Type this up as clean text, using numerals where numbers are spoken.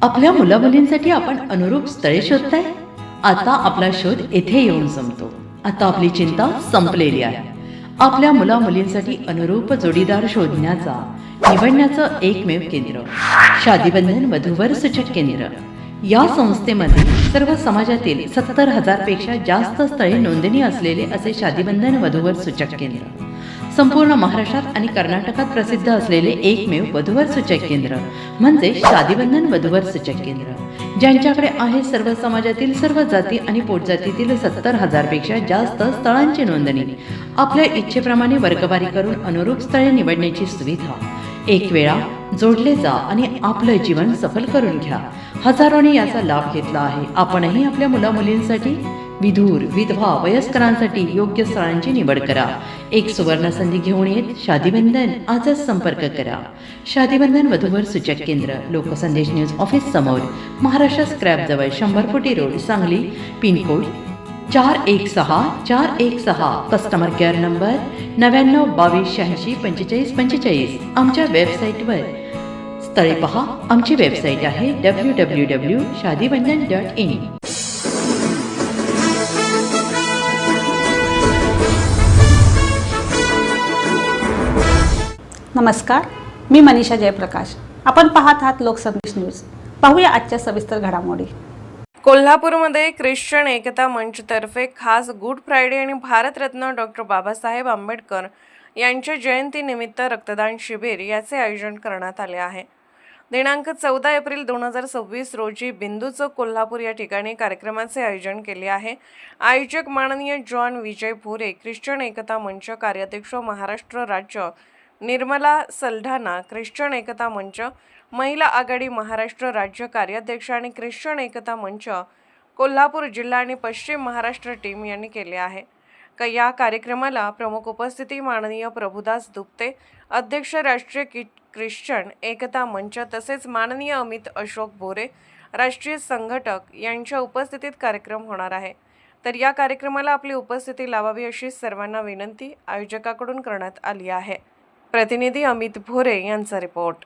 आपल्या मुलामुलींसाठी आपण अनुरूप स्थळे शोधताय? आता आपला शोध येथे येऊन संपतो. आता आपली चिंता संपलेली आहे. आपल्या मुलामुलींसाठी अनुरूप जोडीदार शोधण्याचा निवडण्याचं एकमेव केंद्र शादीबंधन वधूवर सूचक केंद्र. या संस्थेमध्ये सर्व समाजातील 70,000 पेक्षा जास्त स्थळे नोंदणी असलेले असे शादीबंधन वधूवर सूचक केंद्र. संपूर्ण महाराष्ट्रात आणि कर्नाटकात प्रसिद्ध असलेले एकमेव वधूवर सूचक केंद्र म्हणजे शादीबंधन वधूवर सूचक केंद्र, ज्यांच्याकडे आहे सर्व समाजातील सर्व जाती आणि पोटजातीतील 70,000 पेक्षा जास्त स्थळांची नोंदणी. आपल्या इच्छेप्रमाणे वर्गवारी करून अनुरूप स्थळे निवडण्याची सुविधा. एक वेळा जोडले जा आणि आपलं जीवन सफल करून घ्या. हजारोंनी याचा लाभ घेतला आहे. आपणही आपल्या मुलामुलींसाठी, विधूर, विधवा, वयस्करांसाठी योग्य स्थळांची निवड करा. एक सुवर्ण संधी घेऊन येत शादीबंधन. आजच संपर्क करा. शादीबंधन वधूवर सूचक केंद्र, लोकसंदेश न्यूज ऑफिस समोर, महाराष्ट्र स्क्रॅप जवळ, 100 फुटी road, Sangli. Pin code 416 customer care number 9922864545. आमच्या वेबसाईटवर स्थळे पहा. आमची वेबसाईट आहे www.shadibandhan.in. नमस्कार, मी मनीषा जयप्रकाश. आपण पाहत आहात लोकसंदेश न्यूज. पाहूया आजच्या सविस्तर घडामोडी. कोल्हापूरमध्ये ख्रिश्चन एकता मंचतर्फे खास गुड फ्रायडे आणि भारतरत्न डॉक्टर बाबासाहेब आंबेडकर यांच्या जयंतीनिमित्त रक्तदान शिबिर याचे आयोजन करण्यात आले आहे. दिनांक 14 एप्रिल 2026 रोजी बिंदू चौक कोल्हापूर या ठिकाणी कार्यक्रमाचे आयोजन केले आहे. आयोजक माननीय जॉन विजय भोरे, ख्रिश्चन एकता मंच कार्याध्यक्ष महाराष्ट्र राज्य, निर्मला सलढाणा, ख्रिश्चन एकता मंच महिला आघाडी महाराष्ट्र राज्य कार्याध्यक्ष आणि ख्रिश्चन एकता मंच कोल्हापूर जिल्हा आणि पश्चिम महाराष्ट्र टीम यांनी केले आहे. या कार्यक्रमाला प्रमुख उपस्थिती माननीय प्रभुदास दुप्ते, अध्यक्ष राष्ट्रीय ख्रिश्चन एकता मंच, तसेच माननीय अमित अशोक भोरे, राष्ट्रीय संघटक यांच्या उपस्थितीत कार्यक्रम होणार आहे. तर या कार्यक्रमाला आपली उपस्थिती लावावी अशी सर्वांना विनंती आयोजकाकडून करण्यात आली आहे. प्रतिनिधी अमित भोरे यांचा रिपोर्ट.